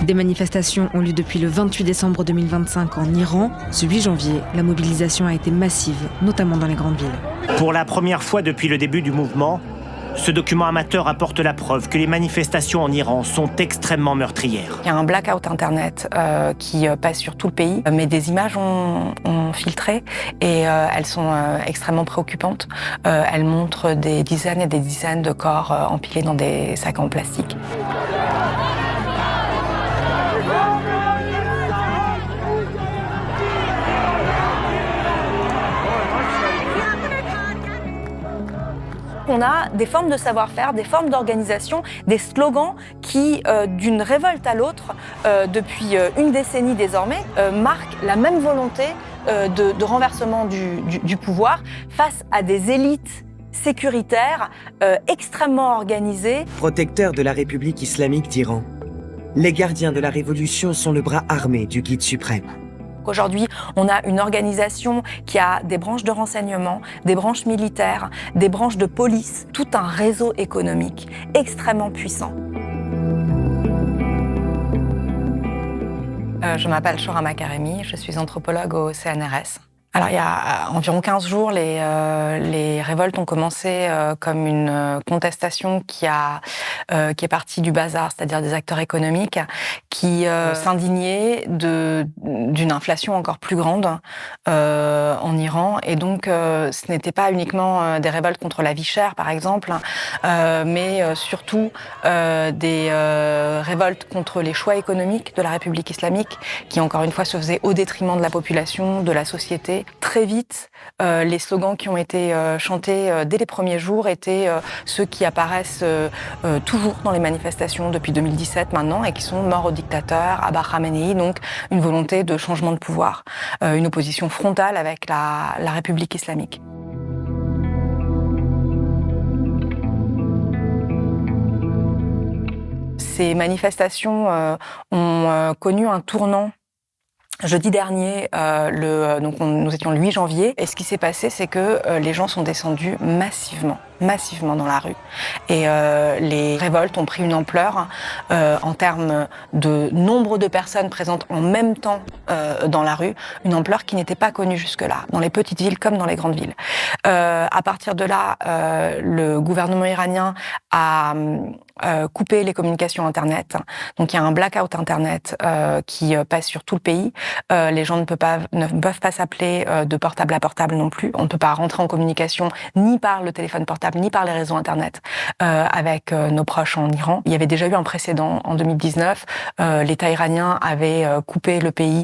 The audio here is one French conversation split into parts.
Des manifestations ont lieu depuis le 28 décembre 2025 en Iran. Ce 8 janvier, la mobilisation a été massive, notamment dans les grandes villes. Pour la première fois depuis le début du mouvement, ce document amateur apporte la preuve que les manifestations en Iran sont extrêmement meurtrières. Il y a un blackout internet qui passe sur tout le pays, mais des images ont filtré et elles sont extrêmement préoccupantes. Elles montrent des dizaines et des dizaines de corps empilés dans des sacs en plastique. On a des formes de savoir-faire, des formes d'organisation, des slogans qui, d'une révolte à l'autre, depuis une décennie désormais, marquent la même volonté de renversement du pouvoir face à des élites sécuritaires extrêmement organisées. Protecteurs de la République islamique d'Iran, les gardiens de la révolution sont le bras armé du guide suprême. Aujourd'hui, on a une organisation qui a des branches de renseignement, des branches militaires, des branches de police, tout un réseau économique extrêmement puissant. Je m'appelle Shoura Makaremi, je suis anthropologue au CNRS. Alors, il y a environ 15 jours, les révoltes ont commencé comme une contestation qui est partie du bazar, c'est-à-dire des acteurs économiques qui s'indignaient d'une inflation encore plus grande en Iran. Et donc, ce n'était pas uniquement des révoltes contre la vie chère, par exemple, mais surtout des révoltes contre les choix économiques de la République islamique, qui, encore une fois, se faisaient au détriment de la population, de la société. Très vite, les slogans qui ont été chantés dès les premiers jours étaient ceux qui apparaissent toujours dans les manifestations depuis 2017 maintenant et qui sont morts au dictateur, Abba Khamenei, donc une volonté de changement de pouvoir, une opposition frontale avec la République islamique. Ces manifestations ont connu un tournant jeudi dernier, nous étions le 8 janvier, et ce qui s'est passé, c'est que les gens sont descendus massivement dans la rue. Et les révoltes ont pris une ampleur en termes de nombre de personnes présentes en même temps dans la rue, une ampleur qui n'était pas connue jusque-là, dans les petites villes comme dans les grandes villes. À partir de là, le gouvernement iranien a couper les communications Internet. Donc il y a un blackout Internet qui passe sur tout le pays. Les gens ne peuvent pas s'appeler de portable à portable non plus. On ne peut pas rentrer en communication ni par le téléphone portable, ni par les réseaux Internet avec nos proches en Iran. Il y avait déjà eu un précédent en 2019. L'État iranien avait coupé le pays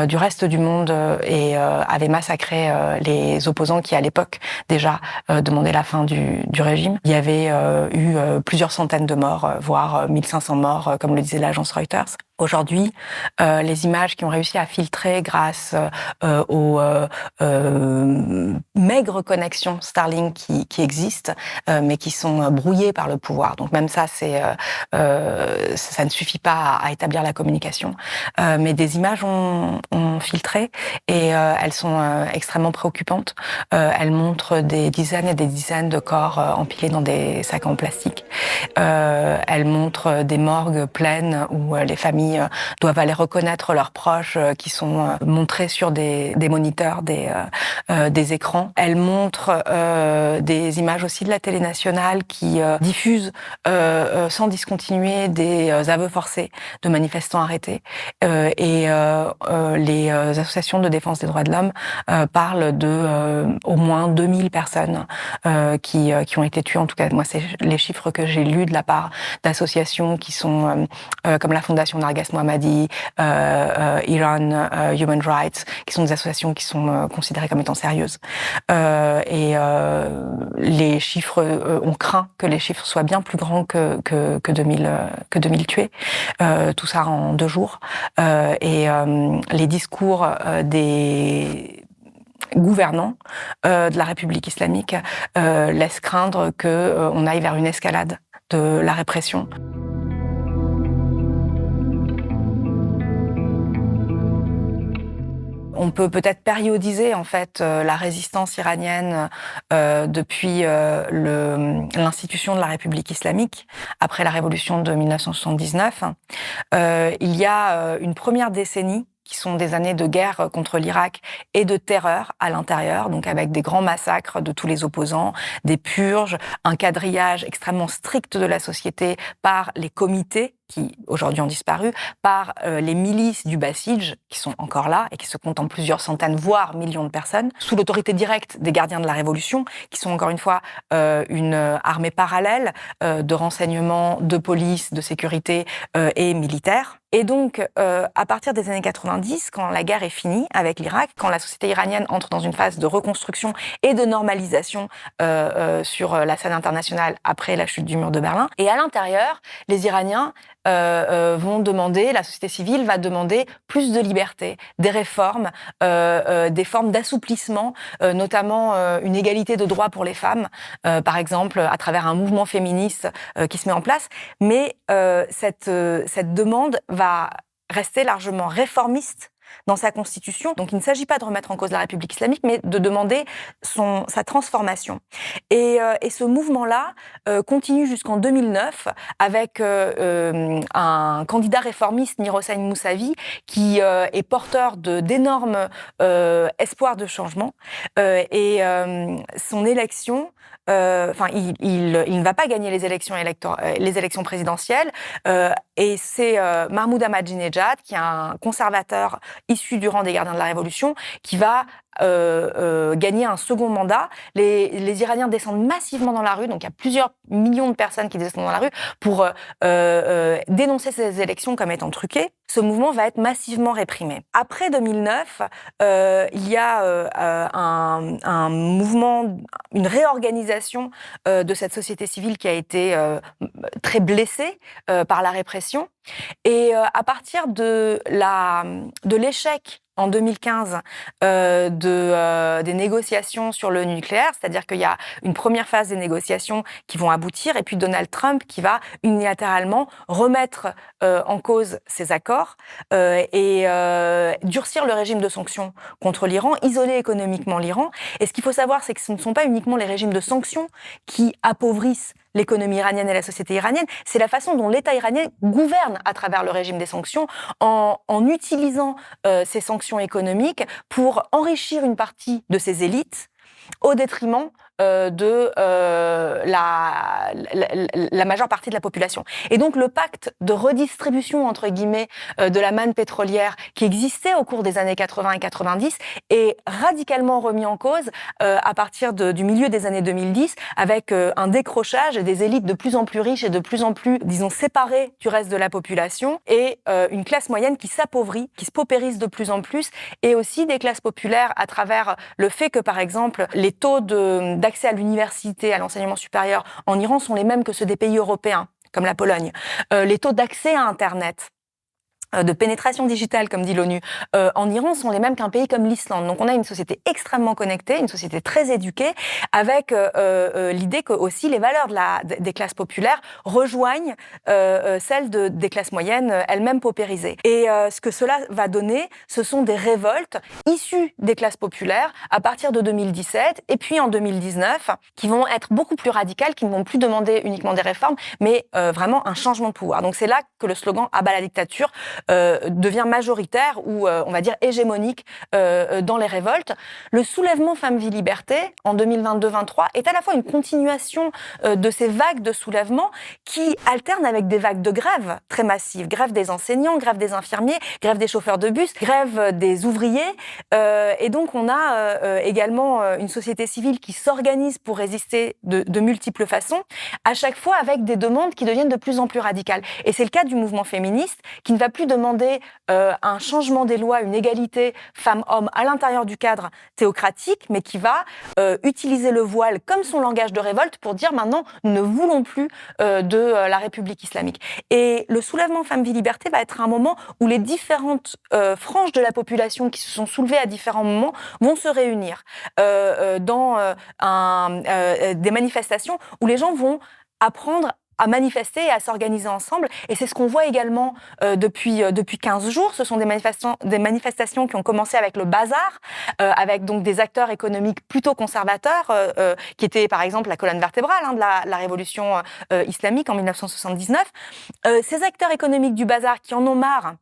du reste du monde et avait massacré les opposants qui, à l'époque, déjà demandaient la fin du régime. Il y avait eu plusieurs centaines de morts, voire 1500 morts, comme le disait l'agence Reuters. Aujourd'hui, les images qui ont réussi à filtrer grâce aux maigres connexions Starlink qui existent, mais qui sont brouillées par le pouvoir. Donc même ça, ça ne suffit pas à établir la communication. Mais des images ont filtré et elles sont extrêmement préoccupantes. Elles montrent des dizaines et des dizaines de corps empilés dans des sacs en plastique. Elles montrent des morgues pleines où les familles doivent aller reconnaître leurs proches qui sont montrés sur des moniteurs, des écrans. Elles montrent des images aussi de la télé nationale qui diffusent sans discontinuer des aveux forcés de manifestants arrêtés. Et les associations de défense des droits de l'homme parlent de au moins 2000 personnes qui ont été tuées. En tout cas, moi, c'est les chiffres que j'ai lus de la part d'associations qui sont comme la Fondation Narges Mohammadi, Iran Human Rights, qui sont des associations qui sont considérées comme étant sérieuses. Et les chiffres, on craint que les chiffres soient bien plus grands que 2000 tués. Tout ça en 2 jours. Et les discours des gouvernants de la République islamique laissent craindre qu'on aille vers une escalade de la répression. On peut peut-être périodiser en fait la résistance iranienne depuis l'institution de la République islamique après la révolution de 1979. Il y a une première décennie qui sont des années de guerre contre l'Irak et de terreur à l'intérieur, donc avec des grands massacres de tous les opposants, des purges, un quadrillage extrêmement strict de la société par les comités qui aujourd'hui ont disparu, par les milices du Basij, qui sont encore là et qui se comptent en plusieurs centaines, voire millions de personnes, sous l'autorité directe des gardiens de la Révolution, qui sont encore une fois une armée parallèle de renseignement, de police, de sécurité et militaire. Et donc, à partir des années 90, quand la guerre est finie avec l'Irak, quand la société iranienne entre dans une phase de reconstruction et de normalisation sur la scène internationale après la chute du mur de Berlin, et à l'intérieur, les Iraniens vont demander, la société civile va demander plus de liberté, des réformes, des formes d'assouplissement, notamment une égalité de droits pour les femmes, par exemple à travers un mouvement féministe qui se met en place. Mais cette demande va rester largement réformiste dans sa constitution. Donc il ne s'agit pas de remettre en cause la République islamique, mais de demander sa transformation. Et ce mouvement-là continue jusqu'en 2009 avec un candidat réformiste, Mir Hossein Mousavi, qui est porteur d'énormes espoirs de changement. Son élection, il ne va pas gagner les élections présidentielles, et c'est Mahmoud Ahmadinejad, qui est un conservateur issu du rang des gardiens de la Révolution, qui va gagner un second mandat. Les Iraniens descendent massivement dans la rue, donc il y a plusieurs millions de personnes qui descendent dans la rue pour dénoncer ces élections comme étant truquées. Ce mouvement va être massivement réprimé. Après 2009, il y a un mouvement, une réorganisation de cette société civile qui a été très blessée par la répression. Et à partir de l'échec en 2015 des négociations sur le nucléaire, c'est-à-dire qu'il y a une première phase des négociations qui vont aboutir, et puis Donald Trump qui va unilatéralement remettre en cause ces accords et durcir le régime de sanctions contre l'Iran, isoler économiquement l'Iran. Et ce qu'il faut savoir, c'est que ce ne sont pas uniquement les régimes de sanctions qui appauvrissent l'économie iranienne et la société iranienne, c'est la façon dont l'État iranien gouverne à travers le régime des sanctions, en utilisant ces sanctions économiques pour enrichir une partie de ses élites au détriment de la majeure partie de la population. Et donc le pacte de redistribution, entre guillemets, de la manne pétrolière qui existait au cours des années 80 et 90 est radicalement remis en cause à partir du milieu des années 2010, avec un décrochage des élites de plus en plus riches et de plus en plus, disons, séparées du reste de la population, et une classe moyenne qui s'appauvrit, qui se paupérise de plus en plus, et aussi des classes populaires à travers le fait que, par exemple, les taux d'accès à l'université, à l'enseignement supérieur en Iran sont les mêmes que ceux des pays européens, comme la Pologne. Les taux d'accès à Internet, de pénétration digitale, comme dit l'ONU, en Iran sont les mêmes qu'un pays comme l'Islande. Donc on a une société extrêmement connectée, une société très éduquée, avec l'idée que aussi les valeurs des classes populaires rejoignent celles des classes moyennes elles-mêmes paupérisées. Et ce que cela va donner, ce sont des révoltes issues des classes populaires à partir de 2017 et puis en 2019, qui vont être beaucoup plus radicales, qui ne vont plus demander uniquement des réformes, mais vraiment un changement de pouvoir. Donc c'est là que le slogan « Abat la dictature » devient majoritaire ou, on va dire, hégémonique dans les révoltes. Le soulèvement Femmes-Vie-Liberté, en 2022-23, est à la fois une continuation de ces vagues de soulèvement qui alternent avec des vagues de grève très massives. Grève des enseignants, grève des infirmiers, grève des chauffeurs de bus, grève des ouvriers. Et donc, on a également une société civile qui s'organise pour résister de multiples façons, à chaque fois avec des demandes qui deviennent de plus en plus radicales. Et c'est le cas du mouvement féministe, qui ne va plus demander un changement des lois, une égalité femmes-hommes à l'intérieur du cadre théocratique, mais qui va utiliser le voile comme son langage de révolte pour dire maintenant, nous ne voulons plus de la République islamique. Et le soulèvement Femmes-Vie-Liberté va être un moment où les différentes franges de la population qui se sont soulevées à différents moments vont se réunir dans des manifestations où les gens vont apprendre manifester et à s'organiser ensemble. Et c'est ce qu'on voit également depuis 15 jours. Ce sont des manifestations qui ont commencé avec le bazar, avec donc des acteurs économiques plutôt conservateurs, qui étaient par exemple la colonne vertébrale de la révolution islamique en 1979. Ces acteurs économiques du bazar qui en ont marre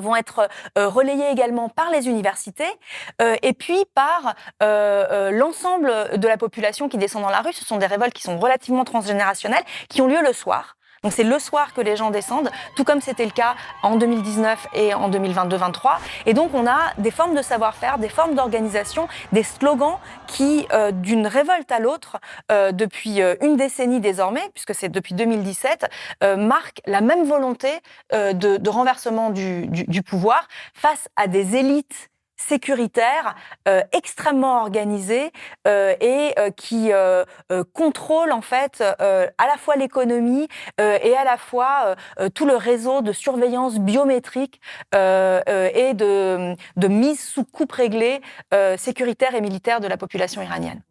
vont être relayés également par les universités et puis par l'ensemble de la population qui descend dans la rue. Ce sont des révoltes qui sont relativement transgénérationnelles, qui ont lieu le soir. Donc c'est le soir que les gens descendent, tout comme c'était le cas en 2019 et en 2022-23. Et donc on a des formes de savoir-faire, des formes d'organisation, des slogans qui, d'une révolte à l'autre, depuis une décennie désormais, puisque c'est depuis 2017, marquent la même volonté de renversement du pouvoir face à des élites sécuritaires extrêmement organisées et qui contrôlent en fait à la fois l'économie et à la fois tout le réseau de surveillance biométrique et de mise sous coupe réglée sécuritaire et militaire de la population iranienne.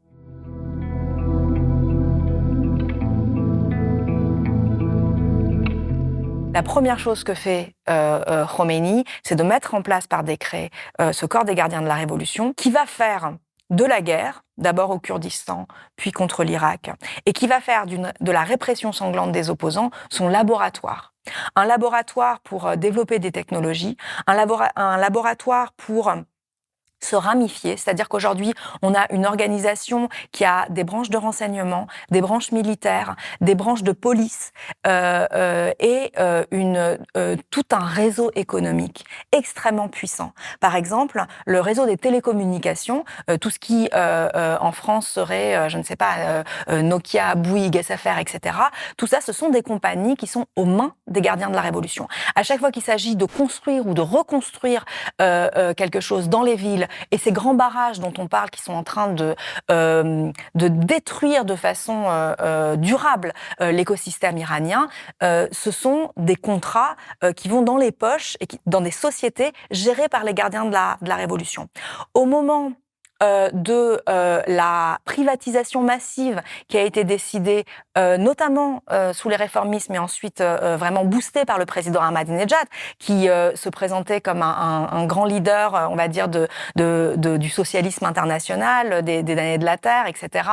La première chose que fait Khomeini, c'est de mettre en place par décret ce corps des gardiens de la révolution qui va faire de la guerre, d'abord au Kurdistan, puis contre l'Irak, et qui va faire de la répression sanglante des opposants son laboratoire. Un laboratoire pour développer des technologies, un laboratoire pour se ramifier, c'est-à-dire qu'aujourd'hui, on a une organisation qui a des branches de renseignement, des branches militaires, des branches de police et tout un réseau économique extrêmement puissant. Par exemple, le réseau des télécommunications, tout ce qui en France serait, je ne sais pas, Nokia, Bouygues, SFR, etc. Tout ça, ce sont des compagnies qui sont aux mains des gardiens de la Révolution. À chaque fois qu'il s'agit de construire ou de reconstruire quelque chose dans les villes, et ces grands barrages dont on parle qui sont en train de détruire de façon durable l'écosystème iranien, ce sont des contrats qui vont dans les poches et dans des sociétés gérées par les gardiens de la Révolution. Au moment de la privatisation massive qui a été décidée, notamment sous les réformistes, mais ensuite vraiment boostée par le président Ahmadinejad, qui se présentait comme un grand leader, on va dire, du socialisme international, des damnés de la terre, etc.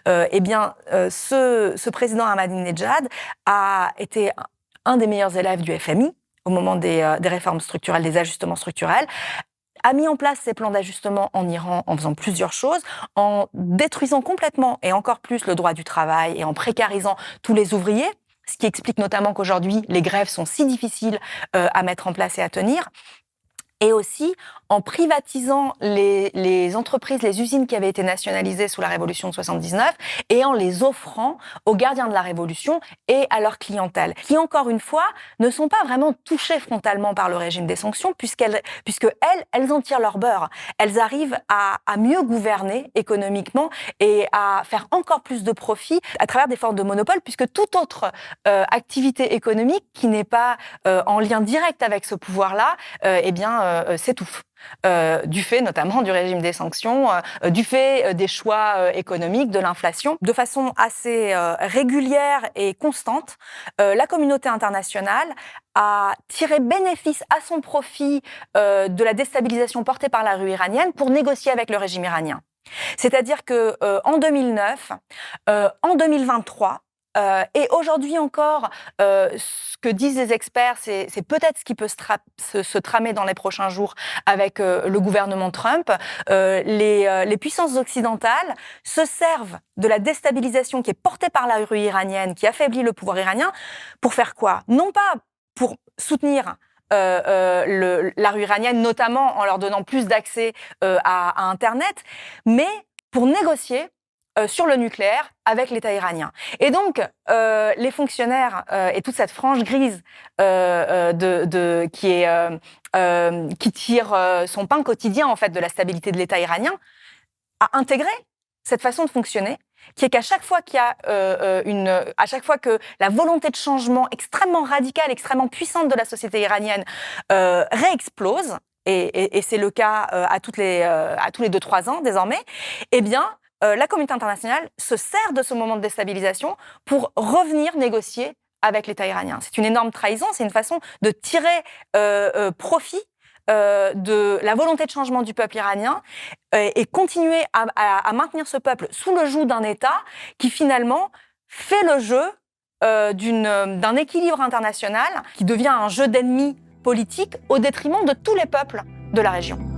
Eh bien, ce président Ahmadinejad a été un des meilleurs élèves du FMI au moment des réformes structurelles, des ajustements structurels, a mis en place ces plans d'ajustement en Iran en faisant plusieurs choses, en détruisant complètement et encore plus le droit du travail et en précarisant tous les ouvriers, ce qui explique notamment qu'aujourd'hui, les grèves sont si difficiles à mettre en place et à tenir. Et aussi en privatisant les entreprises, les usines qui avaient été nationalisées sous la Révolution de 79 et en les offrant aux gardiens de la Révolution et à leur clientèle, qui encore une fois ne sont pas vraiment touchées frontalement par le régime des sanctions puisque elles en tirent leur beurre. Elles arrivent à mieux gouverner économiquement et à faire encore plus de profits à travers des formes de monopole puisque toute autre activité économique qui n'est pas en lien direct avec ce pouvoir-là, s'étouffe. Du fait notamment du régime des sanctions, du fait des choix économiques, de l'inflation. De façon assez régulière et constante, la communauté internationale a tiré bénéfice à son profit de la déstabilisation portée par la rue iranienne pour négocier avec le régime iranien. C'est-à-dire que en 2009, en 2023, et aujourd'hui encore, ce que disent les experts, c'est peut-être ce qui peut se tramer dans les prochains jours avec le gouvernement Trump. Les puissances occidentales se servent de la déstabilisation qui est portée par la rue iranienne, qui affaiblit le pouvoir iranien, pour faire quoi? Non pas pour soutenir la rue iranienne, notamment en leur donnant plus d'accès à Internet, mais pour négocier sur le nucléaire avec l'État iranien. Et donc, les fonctionnaires et toute cette frange grise qui tire son pain quotidien en fait de la stabilité de l'État iranien, a intégré cette façon de fonctionner, qui est qu'à chaque fois qu'il y a à chaque fois que la volonté de changement extrêmement radicale, extrêmement puissante de la société iranienne réexplose, et c'est le cas à tous les 2-3 ans désormais, eh bien la communauté internationale se sert de ce moment de déstabilisation pour revenir négocier avec l'État iranien. C'est une énorme trahison, c'est une façon de tirer profit de la volonté de changement du peuple iranien et continuer à maintenir ce peuple sous le joug d'un État qui finalement fait le jeu d'un équilibre international qui devient un jeu d'ennemis politiques au détriment de tous les peuples de la région.